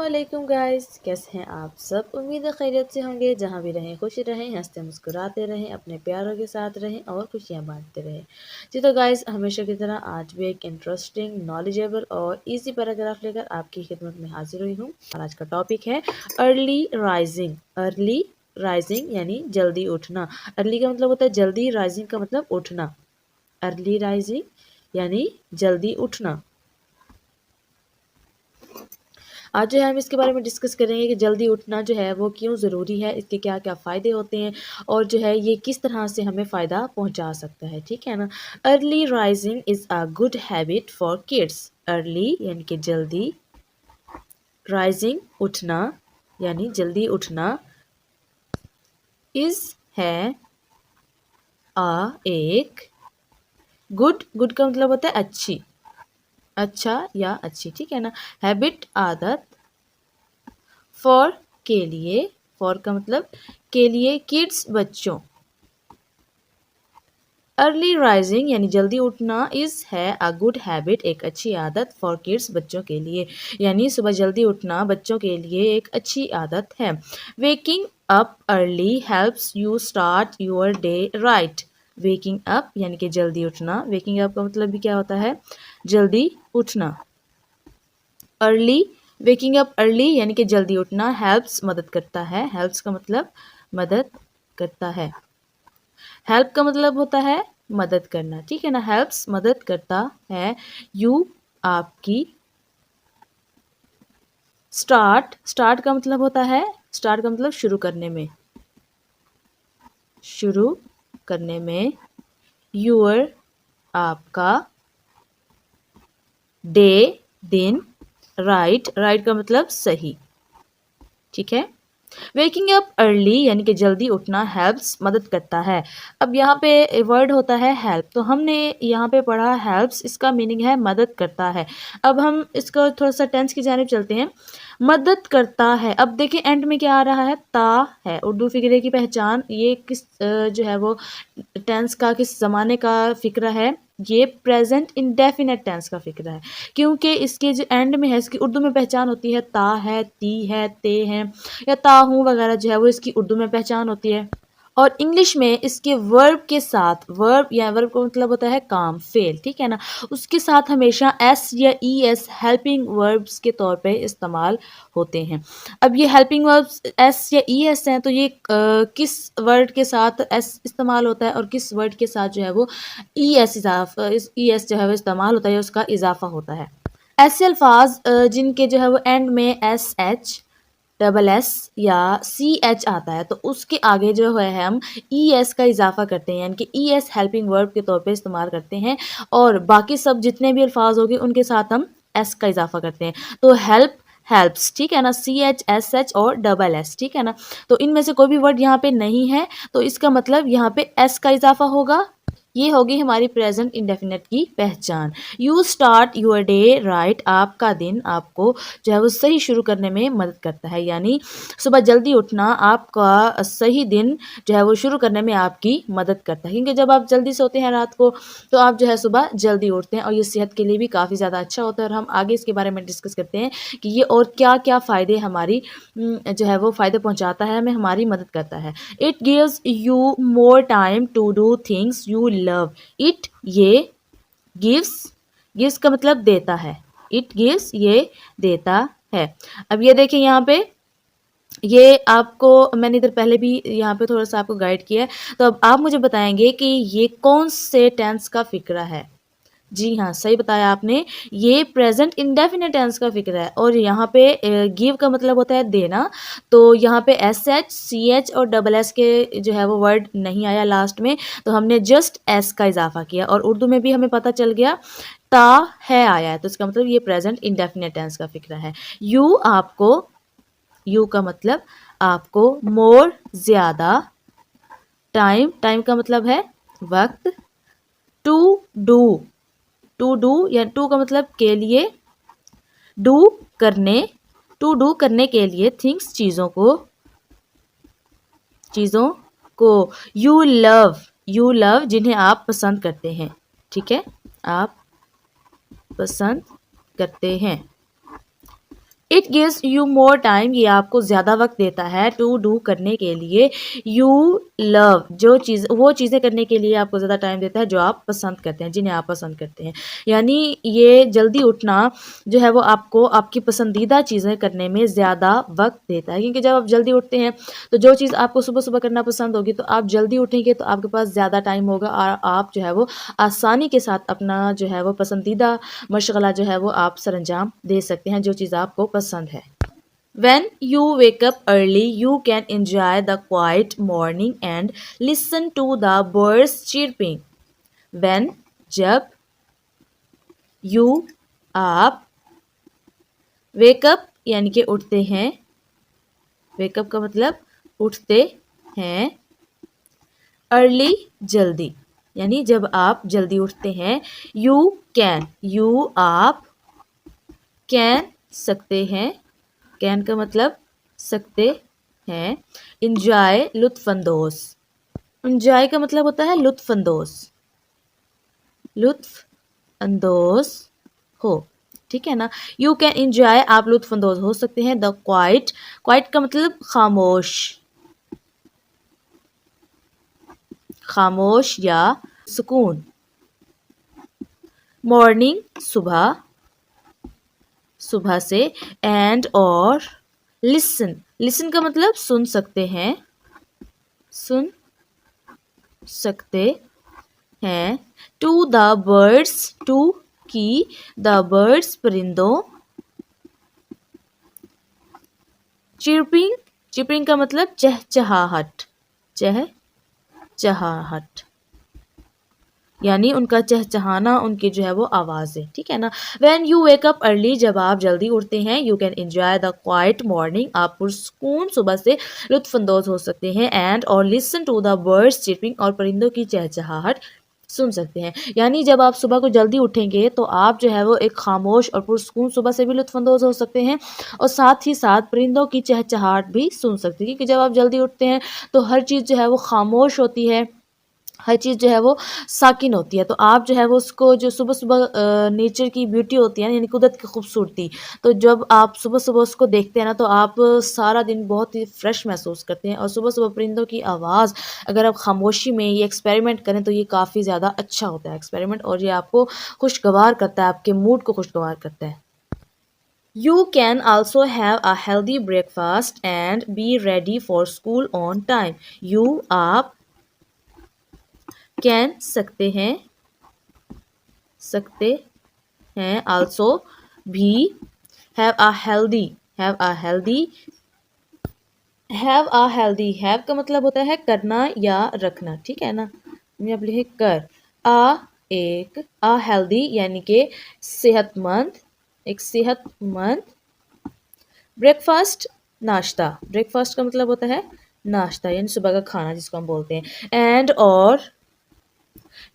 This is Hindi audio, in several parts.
अस्सलामुअलैकुम गाइस, कैसे हैं आप सब। उम्मीद है खैरियत से होंगे। जहाँ भी रहें खुश रहें, हंसते मुस्कुराते रहें, अपने प्यारों के साथ रहें और खुशियाँ बांटते रहें। जी तो गाइस, हमेशा की तरह आज भी एक इंटरेस्टिंग, नॉलेजेबल और इजी पैराग्राफ लेकर आपकी खिदमत में हाजिर हुई हूँ। और आज का टॉपिक है अर्ली राइजिंग। अर्ली राइजिंग यानी जल्दी उठना। अर्ली का मतलब होता है जल्दी, राइजिंग का मतलब उठना। अर्ली राइजिंग यानी जल्दी उठना। आज जो है हम इसके बारे में डिस्कस करेंगे कि जल्दी उठना जो है वो क्यों ज़रूरी है, इसके क्या क्या फ़ायदे होते हैं और जो है ये किस तरह से हमें फ़ायदा पहुंचा सकता है। ठीक है ना। Early rising is a good habit for kids. Early यानी कि जल्दी, राइजिंग उठना यानी जल्दी उठना, इज़ है एक गुड, गुड का मतलब होता है अच्छी, अच्छा या अच्छी। ठीक है ना। हैबिट आदत, फॉर के लिए, फॉर का मतलब के लिए, किड्स बच्चों। अर्ली राइजिंग यानी जल्दी उठना इज है अ गुड हैबिट एक अच्छी आदत, फॉर किड्स बच्चों के लिए, यानी सुबह जल्दी उठना बच्चों के लिए एक अच्छी आदत है। Waking up early helps you start your day right. Waking up यानी कि जल्दी उठना, वेकिंग अप का मतलब भी क्या होता है, जल्दी उठना। अर्ली, वेकिंग अप अर्ली यानी कि जल्दी उठना, हेल्प्स मदद करता है, हेल्प्स का मतलब मदद करता है, हेल्प का मतलब होता है मदद करना। ठीक है ना। हेल्प्स मदद करता है, यू आपकी, स्टार्ट, स्टार्ट का मतलब होता है, स्टार्ट का मतलब शुरू करने में, शुरू करने में, यूर आपका, डे दिन, राइट, राइट का मतलब सही। ठीक है। वेकिंग अप अर्ली यानी कि जल्दी उठना हेल्प्स मदद करता है। अब यहाँ पे वर्ड होता है हेल्प, तो हमने यहाँ पे पढ़ा हेल्प्स, इसका मीनिंग है मदद करता है। अब हम इसको थोड़ा सा टेंस की जानिब चलते हैं। मदद करता है, अब देखिए एंड में क्या आ रहा है, ता है। उर्दू फिक्रे की पहचान, ये किस जो है वो टेंस का किस ज़माने का फ़िक्रा है, ये प्रेजेंट इंडेफिनेट टेंस का फ़िक्रा है, क्योंकि इसके जो एंड में है, इसकी उर्दू में पहचान होती है ता है, ती है, ते है या ता हूँ वगैरह, जो है वो इसकी उर्दू में पहचान होती है। और इंग्लिश में इसके वर्ब के साथ, वर्ब या वर्ब का मतलब होता है काम, फेल। ठीक है ना। उसके साथ हमेशा एस या ई एस हेल्पिंग वर्ब्स के तौर पे इस्तेमाल होते हैं। अब ये हेल्पिंग वर्ब्स एस या ई एस हैं, तो ये किस वर्ड के साथ एस इस्तेमाल होता है और किस वर्ड के साथ जो है वो ई एस इजाफा, ई एस जो है वो इस्तेमाल होता है, उसका इजाफा होता है। ऐसे अल्फाज जिनके जो है वो एंड में एस एच, डबल एस या सी एच आता है, तो उसके आगे जो है हम ई एस का इजाफा करते हैं, यानी कि ई एस हेल्पिंग वर्ब के तौर पे इस्तेमाल करते हैं, और बाकी सब जितने भी अल्फाज होंगे उनके साथ हम एस का इजाफा करते हैं। तो हेल्प, हेल्प्स, ठीक है ना, सी एच, एस एच और डबल एस। ठीक है ना। तो इनमें से कोई भी वर्ड यहाँ पे नहीं है, तो इसका मतलब यहाँ पे एस का इजाफा होगा। ये होगी हमारी प्रेजेंट इंडेफिनेट की पहचान। You start your day right, आपका दिन आपको जो है वो सही शुरू करने में मदद करता है, यानी सुबह जल्दी उठना आपका सही दिन जो है वो शुरू करने में आपकी मदद करता है, क्योंकि जब आप जल्दी सोते हैं रात को, तो आप जो है सुबह जल्दी उठते हैं और ये सेहत के लिए भी काफ़ी ज़्यादा अच्छा होता है। और हम आगे इसके बारे में डिस्कस करते हैं कि ये और क्या क्या फ़ायदे हमारी जो है वो फ़ायदे पहुँचाता है, हमें हमारी मदद करता है। It gives you more time to do things you love. It, ये, गिव्स, गिव्स का मतलब देता है, इट गिव्स ये देता है। अब ये देखिए यहाँ पे, ये आपको मैंने इधर पहले भी यहाँ पे थोड़ा सा आपको गाइड किया है, तो अब आप मुझे बताएंगे कि ये कौन से टेंस का फिक्रा है। जी हाँ, सही बताया आपने, ये प्रेजेंट इंडेफिनेट टेंस का फिक्र है। और यहाँ पे गिव का मतलब होता है देना, तो यहाँ पे एस एच, सी एच और डबल एस के जो है वो वर्ड नहीं आया लास्ट में, तो हमने जस्ट एस का इजाफा किया, और उर्दू में भी हमें पता चल गया ता है आया है, तो इसका मतलब ये प्रेजेंट इंडेफिनेट टेंस का फिक्र है। यू आपको, यू का मतलब आपको, मोर ज़्यादा, टाइम, टाइम का मतलब है वक्त, टू डू, टू डू या टू का मतलब के लिए, डू करने, टू डू करने के लिए, थिंग्स चीज़ों को, चीज़ों को, यू लव, यू लव जिन्हें आप पसंद करते हैं। ठीक है, आप पसंद करते हैं। It gives you more time, ये आपको ज़्यादा वक्त देता है टू डू करने के लिए यू लव, वो चीज़ें करने के लिए आपको ज़्यादा टाइम देता है जो आप पसंद करते हैं, जिन्हें आप पसंद करते हैं। यानी ये जल्दी उठना जो है वो आपको आपकी पसंदीदा चीज़ें करने में ज़्यादा वक्त देता है, क्योंकि जब आप जल्दी उठते हैं तो जो चीज़ आपको सुबह सुबह करना पसंद होगी तो आप जल्दी उठेंगे तो आपके पास ज़्यादा टाइम होगा और आप जो है वो आसानी के साथ अपना जो है वो पसंदीदा मशगला जो है वो आप सरंजाम दे सकते हैं, जो चीज़ आपको पसंद है। When you wake up early, you can enjoy the quiet morning and listen to the birds chirping. When जब you आप wake up यानी कि उठते हैं, wake up का मतलब उठते हैं, early जल्दी यानी जब आप जल्दी उठते हैं, you can आप can सकते हैं, कैन का मतलब सकते हैं, इंजॉय लुत्फानंदोज, इंजॉय का मतलब होता है लुत्फानंदोज, लुत्फ अंदोज हो, ठीक है ना। यू कैन इंजॉय, आप लुत्फानंदोज हो सकते हैं। द क्वाइट, क्वाइट का मतलब खामोश, खामोश या सुकून। मॉर्निंग सुबह, सुबह से। एंड और लिसन, लिसन का मतलब सुन सकते हैं, सुन सकते हैं। टू द बर्ड्स, टू की, द बर्ड्स परिंदों। चिरपिंग, चिरपिंग का मतलब चहचहाहट, चहचहाहट यानी उनका चहचहाना, उनकी जो है वो आवाज़ है, ठीक है ना। When you wake up early, जब आप जल्दी उठते हैं, you can enjoy the quite morning, आप पुरसकून सुबह से लुत्फानंदोज हो सकते हैं। एंड और listen to the birds chirping, और परिंदों की चहचहाहट सुन सकते हैं। यानी जब आप सुबह को जल्दी उठेंगे तो आप जो है वो एक खामोश और पुरसकून सुबह से भी लुत्फानंदोज हो सकते हैं और साथ ही साथ परिंदों की चहचहाहट भी सुन सकते हैं, क्योंकि जब आप जल्दी उठते हैं तो हर चीज़ जो है वो खामोश होती है, हर चीज़ जो है वो साकिन होती है। तो आप जो है वो उसको, जो सुबह सुबह नेचर की ब्यूटी होती है ना, यानी कुदरत की खूबसूरती, तो जब आप सुबह सुबह उसको देखते हैं ना तो आप सारा दिन बहुत ही फ्रेश महसूस करते हैं। और सुबह सुबह परिंदों की आवाज़, अगर आप खामोशी में ये एक्सपेरिमेंट करें तो ये काफ़ी ज़्यादा अच्छा होता है एक्सपेरिमेंट, और ये आपको खुशगवार करता है, आपके मूड को खुशगवार करता है। You can also have a healthy breakfast and be ready for school on time. You आप कैन सकते हैं, सकते हैं, आल्सो भी, have a healthy, have a healthy, have a healthy, have का मतलब होता है करना या रखना, ठीक है ना। मैं अब लिखे कर, आ एक, आ हेल्दी यानी कि सेहतमंद, एक सेहतमंद। ब्रेकफास्ट नाश्ता, ब्रेकफास्ट का मतलब होता है नाश्ता यानी सुबह का खाना जिसको हम बोलते हैं। एंड और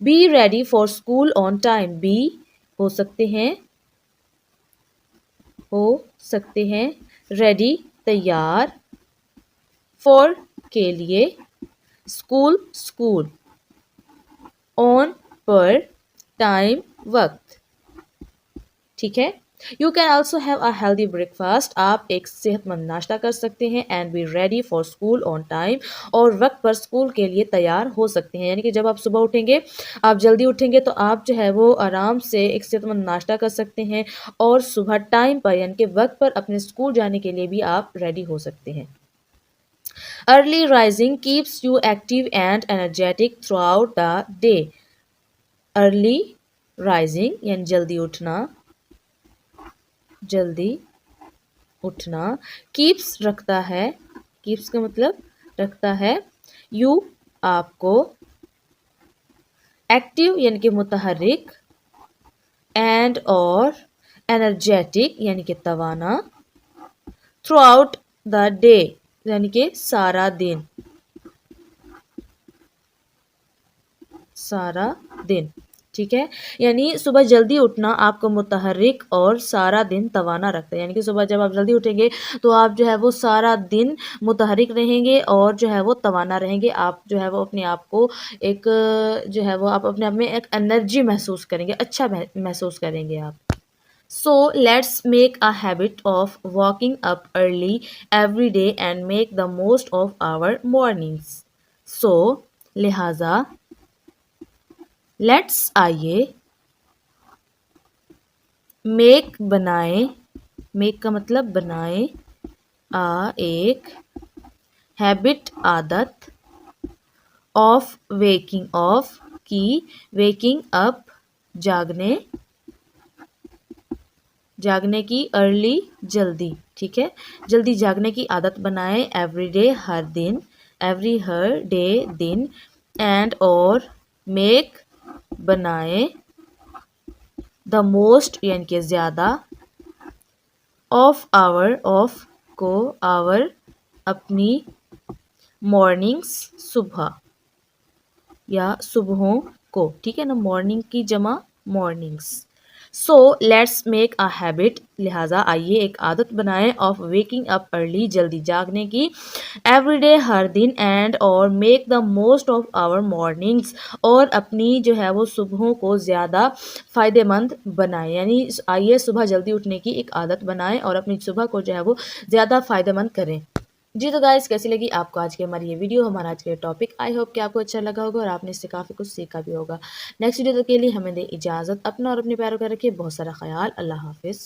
be ready for school on time, be हो सकते हैं, हो सकते हैं, रेडी तैयार, फॉर के लिए, स्कूल स्कूल, ऑन पर, टाइम वक्त, ठीक है। You can also have a healthy breakfast, आप एक सेहतमंद नाश्ता कर सकते हैं। And B ready for school on time, और वक्त पर स्कूल के लिए तैयार हो सकते हैं। यानी कि जब आप सुबह उठेंगे, आप जल्दी उठेंगे तो आप जो है वो आराम से एक सेहतमंद नाश्ता कर सकते हैं और सुबह टाइम पर यानी कि वक्त पर अपने स्कूल जाने के लिए भी आप रेडी हो सकते हैं। Early rising keeps you active and energetic through out the day. Early rising यानी जल्दी उठना, जल्दी उठना, कीप्स रखता है, कीप्स का मतलब रखता है, यू आपको, एक्टिव यानी कि मुतहर्रिक, एंड और एनर्जेटिक यानी कि तवाना, थ्रू आउट द डे यानी कि सारा दिन, सारा दिन, ठीक है। यानी सुबह जल्दी उठना आपको मुतहर्रिक और सारा दिन तवाना रखता है। यानी कि सुबह जब आप जल्दी उठेंगे तो आप जो है वो सारा दिन मुतहर्रिक रहेंगे और जो है वो तवाना रहेंगे। आप जो है वो अपने आप को एक, जो है वो आप अपने आप में एक एनर्जी महसूस करेंगे, अच्छा महसूस करेंगे आप। So let's make a habit of waking up early every day and make the most of our mornings. So लिहाजा let's आइए make बनाए, make का मतलब बनाए, एक हैबिट आदत, ऑफ वेकिंग ऑफ की, वेकिंग अप जागने, जागने की, अर्ली जल्दी, ठीक है, जल्दी जागने की आदत बनाए, एवरी डे हर दिन, एवरी हर डे दिन, एंड और मेक बनाए, द मोस्ट यानी कि ज़्यादा, ऑफ आवर ऑफ को, आवर अपनी, मॉर्निंग्स सुबह या सुबहों को, ठीक है ना, मॉर्निंग की जमा mornings. So let's make a habit, लिहाजा आइए एक आदत बनाएं, ऑफ वेकिंग अप अर्ली जल्दी जागने की, एवरी डे हर दिन, एंड और make the most of our mornings और अपनी जो है वो सुबहों को ज़्यादा फ़ायदेमंद बनाएं, यानी आइए सुबह जल्दी उठने की एक आदत बनाएं और अपनी सुबह को जो है वो ज़्यादा फ़ायदेमंद करें। जी तो गाइस, कैसी लगी आपको आज की हमारी ये वीडियो, हमारा आज का टॉपिक। आई होप कि आपको अच्छा लगा होगा और आपने इससे काफ़ी कुछ सीखा भी होगा। नेक्स्ट वीडियो तक के लिए हमें दे इजाज़त। अपना और अपने प्यारों का रखिए बहुत सारा ख्याल। अल्लाह हाफिज़।